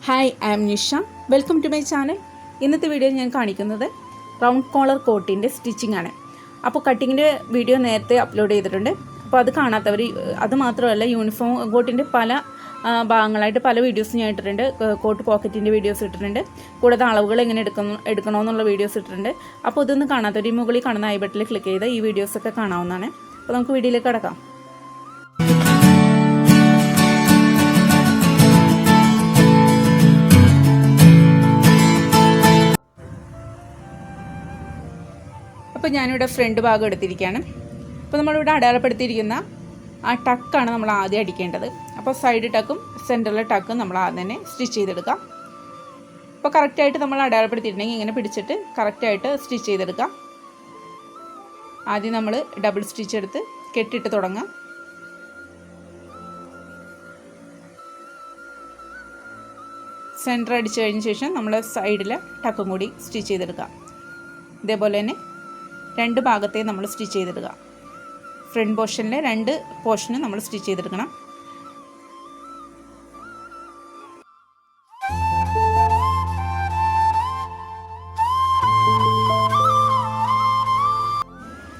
Hi I am Nisha. Welcome to my channel. ഇന്നത്തെ വീഡിയോയിൽ ഞാൻ കാണിക്കുന്നത് റൗണ്ട് കോളർ കോട്ടിൻ്റെ സ്റ്റിച്ചിങ് ആണ്. അപ്പോൾ കട്ടിങ്ങിൻ്റെ വീഡിയോ നേരത്തെ അപ്ലോഡ് ചെയ്തിട്ടുണ്ട്. അപ്പോൾ അത് കാണാത്തവർ, അത് മാത്രമല്ല യൂണിഫോം കോട്ടിൻ്റെ പല ഭാഗങ്ങളായിട്ട് പല വീഡിയോസ് ഞാൻ ഇട്ടിട്ടുണ്ട്. കോട്ട് പോക്കറ്റിൻ്റെ വീഡിയോസ് ഇട്ടിട്ടുണ്ട്, കൂടാതെ അളവുകൾ എങ്ങനെ എടുക്കണമെന്നുള്ള വീഡിയോസ് ഇട്ടിട്ടുണ്ട്. അപ്പോൾ ഇതൊന്നും കാണാത്തവർ ഈ മുകളിൽ കാണുന്ന ഐ ബട്ടണിൽ ക്ലിക്ക് ചെയ്ത് ഈ വീഡിയോസൊക്കെ കാണാവുന്നതാണ്. അപ്പോൾ നമുക്ക് വീഡിയോയിലേക്ക് കടക്കാം. അപ്പോൾ ഞാനിവിടെ ഫ്രണ്ട് ഭാഗം എടുത്തിരിക്കുകയാണ്. അപ്പോൾ നമ്മളിവിടെ അടയാളപ്പെടുത്തിയിരിക്കുന്ന ആ ടക്കാണ് നമ്മൾ ആദ്യം അടിക്കേണ്ടത്. അപ്പോൾ സൈഡ് ടക്കും സെൻറ്ററിലെ ടക്കും നമ്മൾ ആദ്യം തന്നെ സ്റ്റിച്ച് ചെയ്തെടുക്കാം. അപ്പോൾ കറക്റ്റായിട്ട് നമ്മൾ അടയാളപ്പെടുത്തിയിട്ടുണ്ടെങ്കിൽ ഇങ്ങനെ പിടിച്ചിട്ട് കറക്റ്റായിട്ട് സ്റ്റിച്ച് ചെയ്തെടുക്കാം. ആദ്യം നമ്മൾ ഡബിൾ സ്റ്റിച്ച് എടുത്ത് കെട്ടിട്ട് തുടങ്ങാം. സെൻറ്റർ അടിച്ചു കഴിഞ്ഞ ശേഷം നമ്മൾ സൈഡിലെ ടക്കും കൂടി സ്റ്റിച്ച് ചെയ്തെടുക്കാം. ഇതേപോലെ തന്നെ രണ്ട് ഭാഗത്തെ നമ്മൾ സ്റ്റിച്ച് ചെയ്തെടുക്കുക. ഫ്രണ്ട് പോർഷനിലെ രണ്ട് പോർഷനും നമ്മൾ സ്റ്റിച്ച് ചെയ്തെടുക്കണം.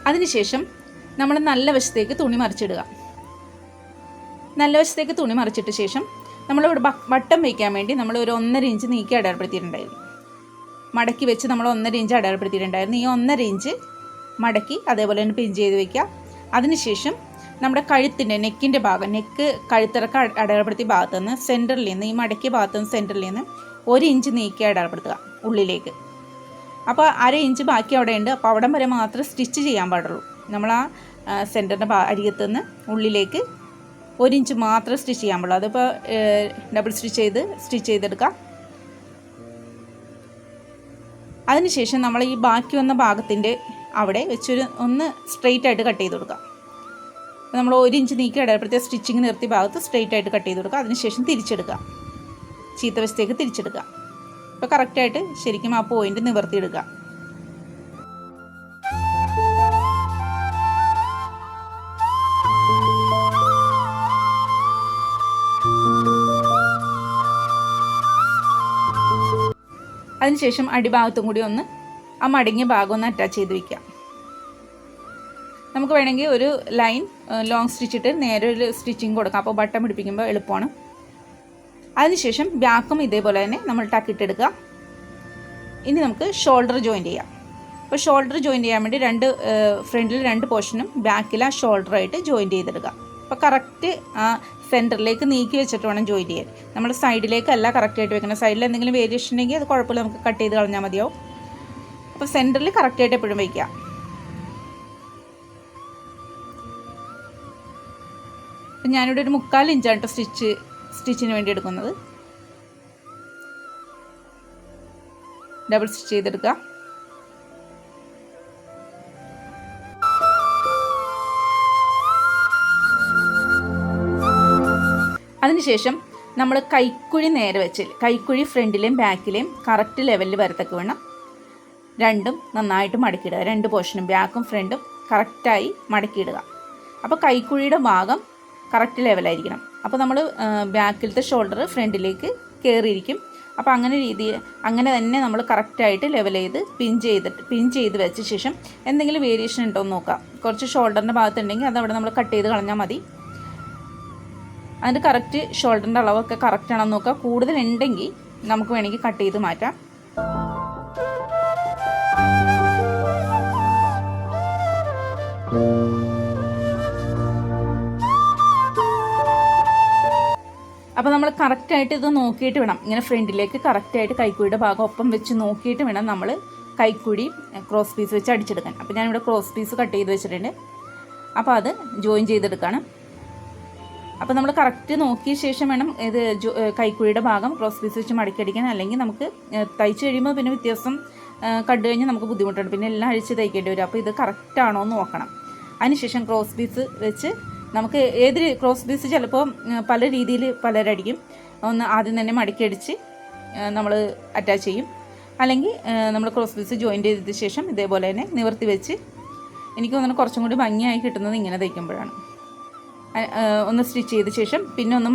അതിനുശേഷം നമ്മൾ നല്ല വശത്തേക്ക് തുണി മറിച്ചിടുക. നല്ല വശത്തേക്ക് തുണി മറിച്ചിട്ട ശേഷം നമ്മളിവിടെ ബട്ടൺ വയ്ക്കാൻ വേണ്ടി നമ്മൾ ഒരു 1.5 ഇഞ്ച് നീക്കി അടയാളപ്പെടുത്തിയിട്ടുണ്ടായിരുന്നു. മടക്കി വെച്ച് നമ്മൾ 1.5 ഇഞ്ച് അടയാളപ്പെടുത്തിയിട്ടുണ്ടായിരുന്നു. ഈ 1.5 ഇഞ്ച് മടക്കി അതേപോലെ തന്നെ പിൻ ചെയ്ത് വയ്ക്കുക. അതിനുശേഷം നമ്മുടെ കഴുത്തിൻ്റെ നെക്കിൻ്റെ ഭാഗം, നെക്ക് കഴുത്തിറക്ക അടയാളപ്പെടുത്തിയ ഭാഗത്തു നിന്ന് സെൻറ്ററിൽ നിന്ന്, ഈ മടക്കിയ ഭാഗത്തു നിന്ന് സെൻറ്ററിൽ നിന്ന് 1 ഇഞ്ച് നീക്കി അടയാളപ്പെടുത്തുക ഉള്ളിലേക്ക്. അപ്പോൾ 1/2 ഇഞ്ച് ബാക്കി അവിടെ ഉണ്ട്. അപ്പോൾ അവിടം വരെ മാത്രമേ സ്റ്റിച്ച് ചെയ്യാൻ പാടുള്ളൂ. നമ്മൾ ആ സെൻറ്ററിൻ്റെ അരികത്തു നിന്ന് ഉള്ളിലേക്ക് 1 ഇഞ്ച് മാത്രമേ സ്റ്റിച്ച് ചെയ്യാൻ പാടുള്ളൂ. അതിപ്പോൾ ഡബിൾ സ്റ്റിച്ച് ചെയ്തെടുക്കാം. അതിനുശേഷം നമ്മൾ ഈ ബാക്കി വന്ന ഭാഗത്തിൻ്റെ അവിടെ വെച്ചൊരു ഒന്ന് സ്ട്രെയിറ്റ് ആയിട്ട് കട്ട് ചെയ്ത് കൊടുക്കുക. നമ്മൾ 1 ഇഞ്ച് നീക്കി അടയാളപ്പെടുത്തിയ സ്റ്റിച്ചിങ് നിർത്തിയ ഭാഗത്ത് സ്ട്രെയിറ്റ് ആയിട്ട് കട്ട് ചെയ്ത് കൊടുക്കുക. അതിനുശേഷം തിരിച്ചെടുക്കുക, ചീത്ത വശത്തേക്ക് തിരിച്ചെടുക്കുക. അപ്പോൾ കറക്റ്റായിട്ട് ശരിക്കും ആ പോയിൻ്റ് നിവർത്തിയെടുക്കുക. അതിനുശേഷം അടിഭാഗത്തും കൂടി ഒന്ന് ആ മടങ്ങിയ ഭാഗം ഒന്ന് അറ്റാച്ച് ചെയ്ത് വയ്ക്കാം. നമുക്ക് വേണമെങ്കിൽ ഒരു ലൈൻ ലോങ് സ്റ്റിച്ചിട്ട് നേരെ ഒരു സ്റ്റിച്ചിങ് കൊടുക്കാം. അപ്പോൾ ബട്ടൺ പിടിപ്പിക്കുമ്പോൾ എളുപ്പമാണ്. അതിനുശേഷം ബാക്കും ഇതേപോലെ തന്നെ നമ്മൾ ടക്കിട്ടെടുക്കുക. ഇനി നമുക്ക് ഷോൾഡർ ജോയിൻറ്റ് ചെയ്യാം. അപ്പോൾ ഷോൾഡർ ജോയിൻറ്റ് ചെയ്യാൻ വേണ്ടി ഫ്രണ്ടിൽ 2 പോർഷനും ബാക്കിൽ ആ ഷോൾഡറായിട്ട് ജോയിൻറ്റ് ചെയ്തെടുക്കുക. അപ്പോൾ കറക്റ്റ് ആ സെൻറ്ററിലേക്ക് നീക്കി വെച്ചിട്ട് വേണം ജോയിൻറ്റ് ചെയ്യാൻ. നമ്മൾ സൈഡിലേക്കല്ല കറക്റ്റായിട്ട് വെക്കണം. സൈഡിൽ എന്തെങ്കിലും വേരിയേഷൻ ഉണ്ടെങ്കിൽ അത് കുഴപ്പമില്ല, നമുക്ക് കട്ട് ചെയ്ത് കളഞ്ഞാൽ മതിയാവും. അപ്പോൾ സെൻറ്ററിൽ കറക്റ്റായിട്ട് എപ്പോഴും വയ്ക്കുക. അപ്പം ഞാനിവിടെ ഒരു 3/4 ഇഞ്ചാണ് സ്റ്റിച്ചിന് വേണ്ടി എടുക്കുന്നത്. ഡബിൾ സ്റ്റിച്ച് ചെയ്തെടുക്കുക. അതിനുശേഷം നമ്മൾ കൈക്കുഴി നേരെ വെച്ച്, കൈക്കുഴി ഫ്രണ്ടിലെയും ബാക്കിലെയും കറക്റ്റ് ലെവലിൽ വരത്തക്ക വേണം രണ്ടും നന്നായിട്ട് മടക്കിയിടുക. 2 പോർഷനും ബാക്കും ഫ്രണ്ടും കറക്റ്റായി മടക്കിയിടുക. അപ്പോൾ കൈക്കുഴിയുടെ ഭാഗം കറക്റ്റ് ലെവലായിരിക്കണം. അപ്പോൾ നമ്മൾ ബാക്കിലത്തെ ഷോൾഡർ ഫ്രണ്ടിലേക്ക് കയറിയിരിക്കും. അപ്പോൾ അങ്ങനെ തന്നെ നമ്മൾ കറക്റ്റായിട്ട് ലെവൽ ചെയ്ത് പിൻ ചെയ്ത് വെച്ച ശേഷം എന്തെങ്കിലും വേരിയേഷൻ ഉണ്ടോ എന്ന് നോക്കാം. കുറച്ച് ഷോൾഡറിൻ്റെ ഭാഗത്തുണ്ടെങ്കിൽ അതവിടെ നമ്മൾ കട്ട് ചെയ്ത് കളഞ്ഞാൽ മതി. അതിൻ്റെ കറക്റ്റ് ഷോൾഡറിൻ്റെ അളവൊക്കെ കറക്റ്റ് ആണെന്ന് നോക്കുക. കൂടുതലുണ്ടെങ്കിൽ നമുക്ക് വേണമെങ്കിൽ കട്ട് ചെയ്ത് മാറ്റാം. അപ്പോൾ നമ്മൾ കറക്റ്റായിട്ട് ഇത് നോക്കിയിട്ട് വേണം, ഇങ്ങനെ ഫ്രണ്ടിലേക്ക് കറക്റ്റായിട്ട് കൈക്കുഴിയുടെ ഭാഗം ഒപ്പം വെച്ച് നോക്കിയിട്ട് വേണം നമ്മൾ കൈക്കുഴി ക്രോസ് പീസ് വെച്ച് അടിച്ചെടുക്കാൻ. അപ്പോൾ ഞാനിവിടെ ക്രോസ് പീസ് കട്ട് ചെയ്ത് വെച്ചിട്ടുണ്ട്. അപ്പോൾ അത് ജോയിൻ ചെയ്തെടുക്കണം. അപ്പോൾ നമ്മൾ കറക്റ്റ് നോക്കിയ ശേഷം വേണം ഇത് കൈക്കുഴിയുടെ ഭാഗം ക്രോസ് പീസ് വെച്ച് മടക്കിയടിക്കാൻ. അല്ലെങ്കിൽ നമുക്ക് തയ്ച്ച് കഴിയുമ്പോൾ പിന്നെ വ്യത്യാസം കണ്ടു കഴിഞ്ഞാൽ നമുക്ക് ബുദ്ധിമുട്ടുണ്ട്, പിന്നെ എല്ലാം അഴിച്ച് തയ്ക്കേണ്ടി വരും. അപ്പോൾ ഇത് കറക്റ്റാണോ എന്ന് നോക്കണം. അതിനുശേഷം ക്രോസ് പീസ് വെച്ച് നമുക്ക് ക്രോസ് പീസ് ചിലപ്പോൾ പല രീതിയിൽ പലരടിക്കും. ഒന്ന് ആദ്യം തന്നെ മടക്കിയടിച്ച് നമ്മൾ അറ്റാച്ച് ചെയ്യും. അല്ലെങ്കിൽ നമ്മൾ ക്രോസ് പീസ് ജോയിൻറ്റ് ചെയ്തതിന് ശേഷം ഇതേപോലെ തന്നെ നിവർത്തി വെച്ച്, എനിക്ക് തോന്നുന്നു കുറച്ചും കൂടി ഭംഗിയായി കിട്ടുന്നത് ഇങ്ങനെ തയ്ക്കുമ്പോഴാണ്. ഒന്ന് സ്റ്റിച്ച് ചെയ്ത ശേഷം പിന്നെ ഒന്ന്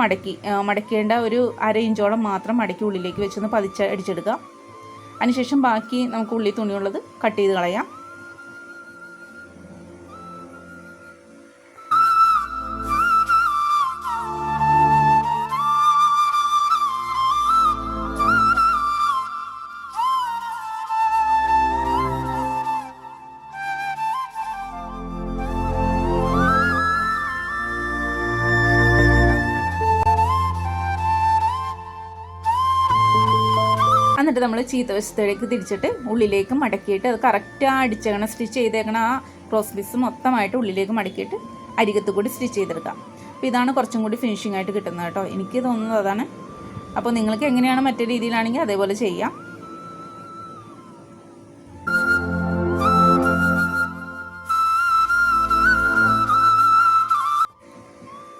മടക്കേണ്ട ഒരു 1/2 ഇഞ്ചോളം മാത്രം മടക്കി ഉള്ളിലേക്ക് വെച്ചൊന്ന് അടിച്ചെടുക്കുക. അതിനുശേഷം ബാക്കി നമുക്ക് ഉള്ളി തുണിയുള്ളത് കട്ട് ചെയ്ത് കളയാം. എന്നിട്ട് നമ്മൾ ചീത്ത വശത്തേക്ക് തിരിച്ചിട്ട് ഉള്ളിലേക്ക് മടക്കിയിട്ട് അത് കറക്റ്റ് അടിച്ചേക്കണം സ്റ്റിച്ച് ചെയ്തേക്കണം ആ ക്രോസ് പീസ് മൊത്തമായിട്ട് ഉള്ളിലേക്ക് മടക്കിയിട്ട് അരികത്ത് കൂടി സ്റ്റിച്ച് ചെയ്തെടുക്കാം. അപ്പോൾ ഇതാണ് കുറച്ചും കൂടി ഫിനിഷിംഗ് ആയിട്ട് കിട്ടുന്നത് കേട്ടോ. എനിക്ക് തോന്നുന്നത് അതാണ്. അപ്പോൾ നിങ്ങൾക്ക് എങ്ങനെയാണ് മറ്റേ രീതിയിലാണെങ്കിൽ അതേപോലെ ചെയ്യാം.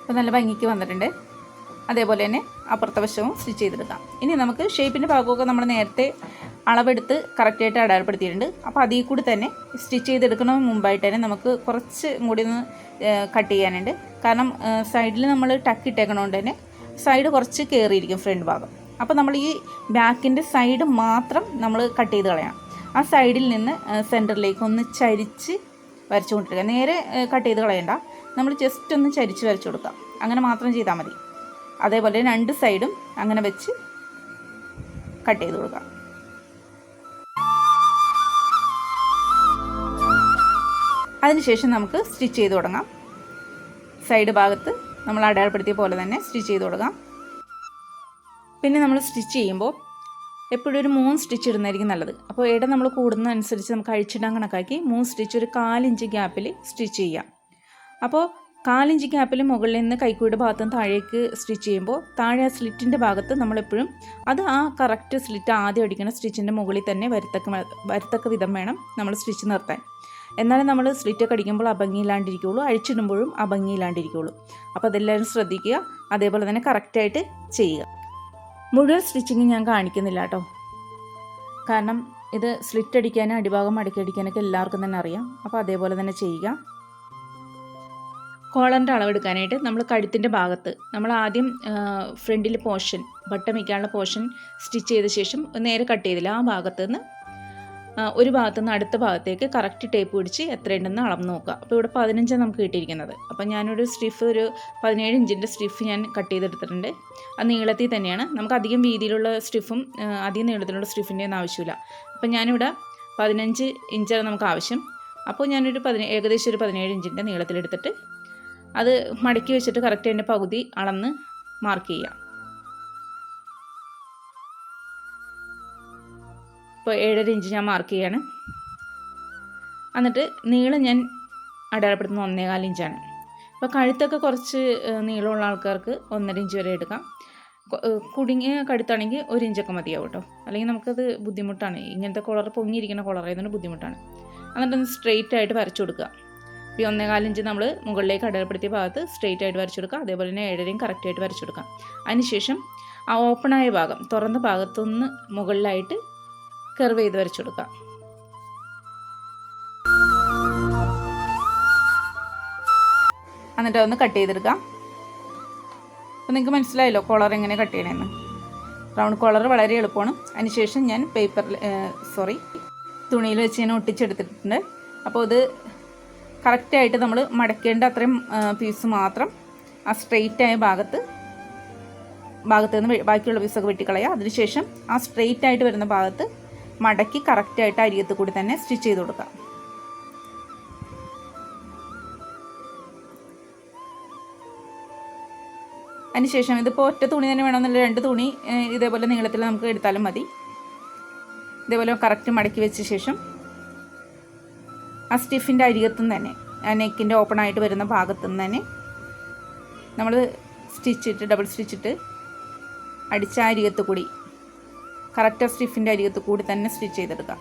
അപ്പോൾ നല്ല ഭംഗിക്ക് വന്നിട്ടുണ്ട്. അതേപോലെ തന്നെ അപ്പുറത്തെ വശവും സ്റ്റിച്ച് ചെയ്തെടുക്കാം. ഇനി നമുക്ക് ഷേപ്പിൻ്റെ ഭാഗമൊക്കെ നമ്മൾ നേരത്തെ അളവെടുത്ത് കറക്റ്റായിട്ട് അടയാളപ്പെടുത്തിയിട്ടുണ്ട്. അപ്പോൾ അതിൽ കൂടി തന്നെ സ്റ്റിച്ച് ചെയ്തെടുക്കുന്നതിന് മുമ്പായിട്ട് തന്നെ നമുക്ക് കുറച്ച് കൂടി ഒന്ന് കട്ട് ചെയ്യാനുണ്ട്. കാരണം സൈഡിൽ നമ്മൾ ടക്ക് ഇട്ടേക്കണോണ്ട് തന്നെ സൈഡ് കുറച്ച് കയറിയിരിക്കും ഫ്രണ്ട് ഭാഗം. അപ്പോൾ നമ്മൾ ഈ ബാക്കിൻ്റെ സൈഡ് മാത്രം നമ്മൾ കട്ട് ചെയ്ത് കളയണം. ആ സൈഡിൽ നിന്ന് സെൻറ്ററിലേക്ക് ഒന്ന് ചരിച്ച് വരച്ചു കൊണ്ടിരിക്കുക. നേരെ കട്ട് ചെയ്ത് കളയണ്ട, നമ്മൾ ജസ്റ്റ് ഒന്ന് ചരിച്ച് വരച്ചു കൊടുക്കാം. അങ്ങനെ മാത്രം ചെയ്താൽ മതി. അതേപോലെ 2 സൈഡും അങ്ങനെ വെച്ച് കട്ട് ചെയ്ത് കൊടുക്കാം. അതിനുശേഷം നമുക്ക് സ്റ്റിച്ച് ചെയ്ത് തുടങ്ങാം. സൈഡ് ഭാഗത്ത് നമ്മൾ അടയാളപ്പെടുത്തിയ പോലെ തന്നെ സ്റ്റിച്ച് ചെയ്ത് കൊടുക്കാം. പിന്നെ നമ്മൾ സ്റ്റിച്ച് ചെയ്യുമ്പോൾ എപ്പോഴും ഒരു 3 സ്റ്റിച്ച് ഇടുന്നതായിരിക്കും നല്ലത്. അപ്പോൾ ഇടം നമ്മൾ കൂടുന്നതനുസരിച്ച് നമുക്ക് അഴിച്ചിടാൻ കണക്കാക്കി 3 സ്റ്റിച്ച് ഒരു 1/4 ഇഞ്ച് ഗ്യാപ്പിൽ സ്റ്റിച്ച് ചെയ്യാം. അപ്പോൾ 1/4 ഇഞ്ച് ഗ്യാപ്പിൽ മുകളിൽ നിന്ന് കൈക്കൂടെ ഭാഗത്ത് നിന്ന് താഴേക്ക് സ്റ്റിച്ച് ചെയ്യുമ്പോൾ താഴെ ആ സ്ലിറ്റിൻ്റെ ഭാഗത്ത് നമ്മളെപ്പോഴും അത് ആ കറക്റ്റ് സ്ലിറ്റ് ആദ്യം അടിക്കുന്ന സ്റ്റിച്ചിൻ്റെ മുകളിൽ തന്നെ വരത്തക്ക വിധം വേണം നമ്മൾ സ്റ്റിച്ച് നിർത്താൻ. എന്നാലും നമ്മൾ സ്ലിറ്റൊക്കെ അടിക്കുമ്പോൾ അഭംഗിയില്ലാണ്ടിരിക്കുകയുള്ളൂ, അഴിച്ചിടുമ്പോഴും അഭംഗിയില്ലാണ്ടിരിക്കുകയുള്ളൂ. അപ്പോൾ അതെല്ലാവരും ശ്രദ്ധിക്കുക. അതേപോലെ തന്നെ കറക്റ്റായിട്ട് ചെയ്യുക. മുഴുവൻ സ്റ്റിച്ചിങ് ഞാൻ കാണിക്കുന്നില്ല കേട്ടോ. കാരണം ഇത് സ്ലിറ്റ് അടിക്കാനും അടിഭാഗം മടക്കി അടിക്കാനൊക്കെ എല്ലാവർക്കും തന്നെ അറിയാം. അപ്പോൾ അതേപോലെ തന്നെ ചെയ്യുക. കോളറിൻ്റെ അളവെടുക്കാനായിട്ട് നമ്മൾ കഴുത്തിൻ്റെ ഭാഗത്ത് നമ്മൾ ആദ്യം ഫ്രണ്ടിൽ പോർഷൻ ബട്ടൺ വയ്ക്കാനുള്ള പോർഷൻ സ്റ്റിച്ച് ചെയ്ത ശേഷം നേരെ കട്ട് ചെയ്തില്ല. ആ ഭാഗത്ത് നിന്ന് ഒരു ഭാഗത്തു നിന്ന് അടുത്ത ഭാഗത്തേക്ക് കറക്റ്റ് ടേപ്പ് പിടിച്ച് എത്രയുണ്ടെന്ന് അളന്ന് നോക്കുക. അപ്പോൾ ഇവിടെ 15 നമുക്ക് കിട്ടിയിരിക്കുന്നത്. അപ്പോൾ ഞാനൊരു സ്റ്റിഫ് ഒരു 17 ഇഞ്ചിൻ്റെ സ്റ്റിഫ് ഞാൻ കട്ട് ചെയ്തെടുത്തിട്ടുണ്ട്. അത് നീളത്തിൽ തന്നെയാണ്. നമുക്ക് അധികം വീതിയിലുള്ള സ്റ്റിഫും അധികം നീളത്തിലുള്ള സ്റ്റിഫിൻ്റെ ഒന്നും ആവശ്യമില്ല. അപ്പോൾ ഞാനിവിടെ 15 ഇഞ്ചാണ് നമുക്ക് ആവശ്യം. അപ്പോൾ ഞാനൊരു ഏകദേശം ഒരു 17 ഇഞ്ചിൻ്റെ നീളത്തിലെടുത്തിട്ട് അത് മടക്കി വെച്ചിട്ട് കറക്റ്റ് അതിൻ്റെ പകുതി അളന്ന് മാർക്ക് ചെയ്യാം. ഇപ്പോൾ 7.5 ഇഞ്ച് ഞാൻ മാർക്ക് ചെയ്യാണ്. എന്നിട്ട് നീളം ഞാൻ അടയാളപ്പെടുത്തുന്ന 1.25 ഇഞ്ചാണ്. അപ്പോൾ കഴുത്തൊക്കെ കുറച്ച് നീളമുള്ള ആൾക്കാർക്ക് 1.5 ഇഞ്ച് വരെ എടുക്കാം. കുടുങ്ങിയ കഴുത്താണെങ്കിൽ 1 ഇഞ്ചൊക്കെ മതിയാവും കേട്ടോ. അല്ലെങ്കിൽ നമുക്കത് ബുദ്ധിമുട്ടാണ്. ഇങ്ങനത്തെ കോളർ പൊങ്ങിയിരിക്കുന്ന കോളറായതുകൊണ്ട് ബുദ്ധിമുട്ടാണ്. എന്നിട്ടൊന്ന് സ്ട്രെയിറ്റ് ആയിട്ട് വരച്ചു കൊടുക്കുക. ഈ 1.25 ഇഞ്ച് നമ്മൾ മുകളിലേക്ക് അടയാളപ്പെടുത്തിയ ഭാഗത്ത് സ്ട്രെയിറ്റ് ആയിട്ട് വരച്ചു കൊടുക്കുക. അതേപോലെ തന്നെ 7.5 കറക്റ്റായിട്ട് വരച്ചു കൊടുക്കാം. അതിനുശേഷം ആ ഓപ്പണായ ഭാഗം തുറന്ന ഭാഗത്തുനിന്ന് മുകളിലായിട്ട് കർവ് ചെയ്ത് വരച്ചു കൊടുക്കുക. എന്നിട്ട് ഒന്ന് കട്ട് ചെയ്തെടുക്കാം. അപ്പോൾ നിങ്ങൾക്ക് മനസ്സിലായല്ലോ കോളർ എങ്ങനെ കട്ട് ചെയ്യണമെന്ന്. റൗണ്ട് കോളർ വളരെ എളുപ്പമാണ്. അതിനുശേഷം ഞാൻ തുണിയിൽ വെച്ച് ഞാൻ ഒട്ടിച്ചെടുത്തിട്ടുണ്ട്. അപ്പോൾ ഇത് കറക്റ്റായിട്ട് നമ്മൾ മടക്കേണ്ട അത്രയും പീസ് മാത്രം ആ സ്ട്രെയിറ്റ് ആയ ഭാഗത്ത് നിന്ന് ബാക്കിയുള്ള പീസൊക്കെ വെട്ടിക്കളയുക. അതിനുശേഷം ആ സ്ട്രെയിറ്റ് ആയിട്ട് വരുന്ന ഭാഗത്ത് മടക്കി കറക്റ്റായിട്ട് അരികത്ത് കൂടി തന്നെ സ്റ്റിച്ച് ചെയ്ത് കൊടുക്കുക. അതിനുശേഷം ഇതിപ്പോൾ ഒറ്റ തുണി തന്നെ വേണമെന്നില്ല, 2 തുണി ഇതേപോലെ നീളത്തിൽ നമുക്ക് എടുത്താലും മതി. ഇതേപോലെ കറക്റ്റ് മടക്കി വെച്ച ശേഷം ആ സ്റ്റിഫിൻ്റെ അരികത്തുനിന്ന് തന്നെ ആ നെക്കിൻ്റെ ഓപ്പൺ ആയിട്ട് വരുന്ന ഭാഗത്തുനിന്ന് തന്നെ നമ്മൾ ഡബിൾ സ്റ്റിച്ചിട്ട് അടിച്ച അരികത്ത് കൂടി കറക്റ്റ് സ്റ്റിഫിൻ്റെ അരികത്ത് കൂടി തന്നെ സ്റ്റിച്ച് ചെയ്തെടുക്കാം.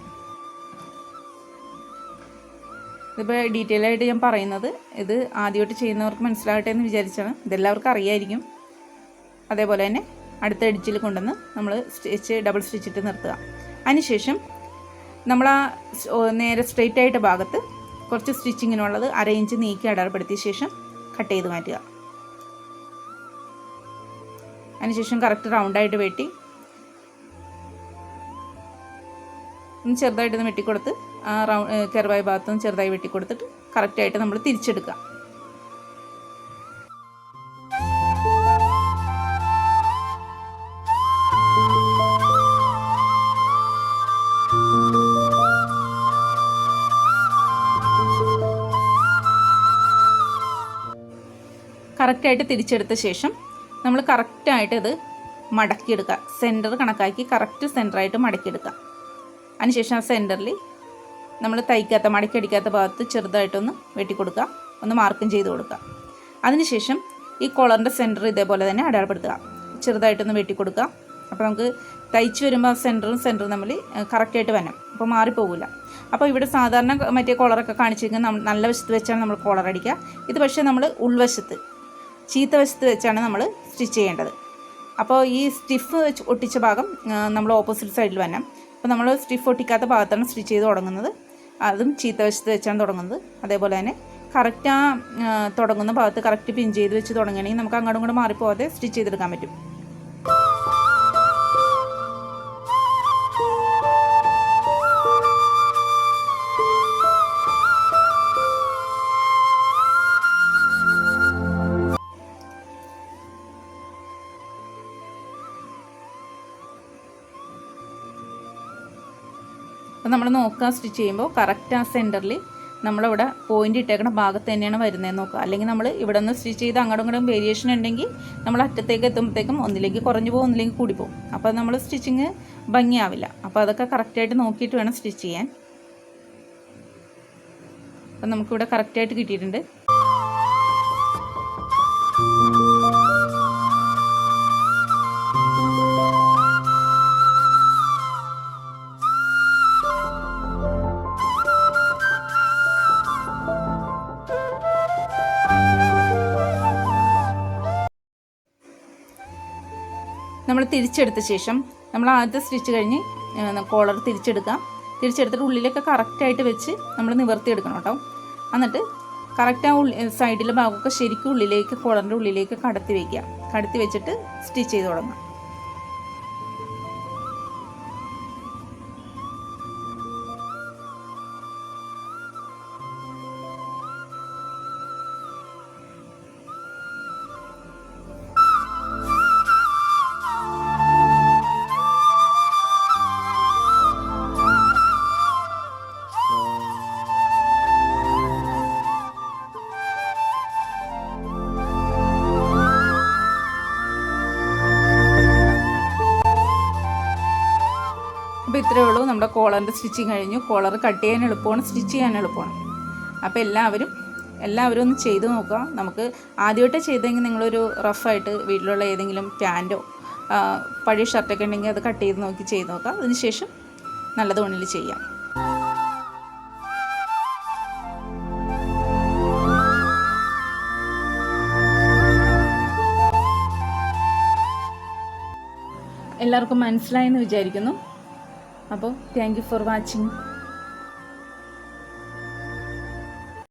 ഇതിപ്പോൾ ഡീറ്റെയിൽ ആയിട്ട് ഞാൻ പറയുന്നത് ഇത് ആദ്യമായിട്ട് ചെയ്യുന്നവർക്ക് മനസ്സിലാകട്ടെ എന്ന് വിചാരിച്ചാണ്. ഇതെല്ലാവർക്കും അറിയായിരിക്കും. അതേപോലെ തന്നെ അടുത്ത എഡ്ജിൽ കൊണ്ടുവന്ന് നമ്മൾ ഡബിൾ സ്റ്റിച്ചിട്ട് നിർത്തുക. അതിനുശേഷം നമ്മൾ ആ നേരെ സ്ട്രെയിറ്റ് ആയിട്ട് ഭാഗത്ത് കുറച്ച് സ്റ്റിച്ചിങ്ങിനുള്ളത് 1/2 ഇഞ്ച് നീക്കി അടയാളപ്പെടുത്തിയ ശേഷം കട്ട് ചെയ്ത് മാറ്റുക. അതിനുശേഷം കറക്റ്റ് റൗണ്ടായിട്ട് വെട്ടി ഒന്ന് ചെറുതായിട്ടൊന്ന് വെട്ടിക്കൊടുത്ത് ആ കെറുവായ ഭാഗത്തുനിന്ന് ചെറുതായി വെട്ടിക്കൊടുത്തിട്ട് കറക്റ്റായിട്ട് നമ്മൾ തിരിച്ചെടുക്കുക. കറക്റ്റായിട്ട് തിരിച്ചെടുത്ത ശേഷം നമ്മൾ കറക്റ്റായിട്ട് ഇത് മടക്കിയെടുക്കുക. സെൻറ്റർ കണക്കാക്കി കറക്റ്റ് സെൻറ്ററായിട്ട് മടക്കിയെടുക്കുക. അതിനുശേഷം ആ സെൻറ്ററിൽ നമ്മൾ മടക്കിയടിക്കാത്ത ഭാഗത്ത് ചെറുതായിട്ടൊന്ന് വെട്ടിക്കൊടുക്കുക, ഒന്ന് മാർക്കും ചെയ്ത് കൊടുക്കുക. അതിനുശേഷം ഈ കോളറിൻ്റെ സെൻറ്റർ ഇതേപോലെ തന്നെ അടയാളപ്പെടുത്തുക, ചെറുതായിട്ടൊന്ന് വെട്ടിക്കൊടുക്കുക. അപ്പോൾ നമുക്ക് തയ്ച്ച് വരുമ്പോൾ സെൻറ്ററും തമ്മിൽ കറക്റ്റായിട്ട് വരണം, അപ്പോൾ മാറിപ്പോകില്ല. അപ്പോൾ ഇവിടെ സാധാരണ മറ്റേ കോളറൊക്കെ കാണിച്ചിരിക്കുന്നത് നല്ല വശത്ത് വെച്ചാണ് നമ്മൾ കോളർ അടിക്കുക. ഇത് പക്ഷേ നമ്മൾ ഉൾവശത്ത് ചീത്ത വശത്ത് വെച്ചാണ് നമ്മൾ സ്റ്റിച്ച് ചെയ്യേണ്ടത്. അപ്പോൾ ഈ സ്റ്റിഫ് വെച്ച് ഒട്ടിച്ച ഭാഗം നമ്മൾ ഓപ്പോസിറ്റ് സൈഡിൽ വരണം. അപ്പോൾ നമ്മൾ സ്റ്റിഫ് ഒട്ടിക്കാത്ത ഭാഗത്താണ് സ്റ്റിച്ച് ചെയ്ത് തുടങ്ങുന്നത്, അതും ചീത്ത വശത്ത് വെച്ചാണ് തുടങ്ങുന്നത്. അതേപോലെ തന്നെ കറക്റ്റ് തുടങ്ങുന്ന ഭാഗത്ത് കറക്റ്റ് പിൻ ചെയ്ത് വെച്ച് തുടങ്ങുകയാണെങ്കിൽ നമുക്ക് അങ്ങോട്ടും ഇങ്ങോട്ടും മാറിപ്പോകാതെ സ്റ്റിച്ച് ചെയ്തെടുക്കാൻ പറ്റും. അപ്പോൾ നമ്മൾ നോക്കുക, സ്റ്റിച്ച് ചെയ്യുമ്പോൾ കറക്റ്റ് ആ സെൻറ്ററിൽ നമ്മളിവിടെ പോയിൻ്റ് ഇട്ടേക്കുന്ന ഭാഗത്ത് തന്നെയാണ് വരുന്നതെന്ന് നോക്കുക. അല്ലെങ്കിൽ നമ്മൾ ഇവിടെ നിന്ന് സ്റ്റിച്ച് ചെയ്ത് അങ്ങോട്ടും ഇങ്ങോട്ടും വേരിയേഷൻ ഉണ്ടെങ്കിൽ നമ്മൾ അറ്റത്തേക്ക് എത്തുമ്പോഴത്തേക്കും ഒന്നിലേക്ക് കുറഞ്ഞു പോകും, ഒന്നിലേക്ക് കൂടി പോകും. അപ്പോൾ നമ്മൾ സ്റ്റിച്ചിങ് ഭംഗിയാവില്ല. അപ്പോൾ അതൊക്കെ കറക്റ്റായിട്ട് നോക്കിയിട്ട് വേണം സ്റ്റിച്ച് ചെയ്യാൻ. അപ്പം നമുക്കിവിടെ കറക്റ്റായിട്ട് കിട്ടിയിട്ടുണ്ട്. നമ്മൾ തിരിച്ചെടുത്ത ശേഷം നമ്മൾ ആദ്യത്തെ സ്റ്റിച്ച് കഴിഞ്ഞ് കോളർ തിരിച്ചെടുത്തിട്ട് ഉള്ളിലൊക്കെ കറക്റ്റായിട്ട് വെച്ച് നമ്മൾ നിവർത്തിയെടുക്കണം കേട്ടോ. എന്നിട്ട് കറക്റ്റ് ആ സൈഡിലെ ഭാഗമൊക്കെ ശരിക്കും ഉള്ളിലേക്ക് കോളറിൻ്റെ ഉള്ളിലേക്ക് കടത്തി വെച്ചിട്ട് സ്റ്റിച്ച് ചെയ്ത് തുടങ്ങാം. അപ്പോൾ ഇത്രയേ ഉള്ളൂ, നമ്മുടെ കോളറിൻ്റെ സ്റ്റിച്ചിങ് കഴിഞ്ഞു. കോളർ കട്ട് ചെയ്യാൻ എളുപ്പമാണ്, സ്റ്റിച്ച് ചെയ്യാൻ എളുപ്പമാണ്. അപ്പോൾ എല്ലാവരും ഒന്ന് ചെയ്ത് നോക്കുക. നമുക്ക് ആദ്യമായിട്ട് ചെയ്തെങ്കിൽ നിങ്ങളൊരു റഫായിട്ട് വീട്ടിലുള്ള ഏതെങ്കിലും പാൻറ്റോ പഴയ ഷർട്ടൊക്കെ ഉണ്ടെങ്കിൽ അത് കട്ട് ചെയ്ത് നോക്കുക. അതിനുശേഷം നല്ല തുണിയിൽ ചെയ്യാം. എല്ലാവർക്കും മനസ്സിലായെന്ന് വിചാരിക്കുന്നു. അപ്പോൾ താങ്ക് യു ഫോർ വാച്ചിങ്.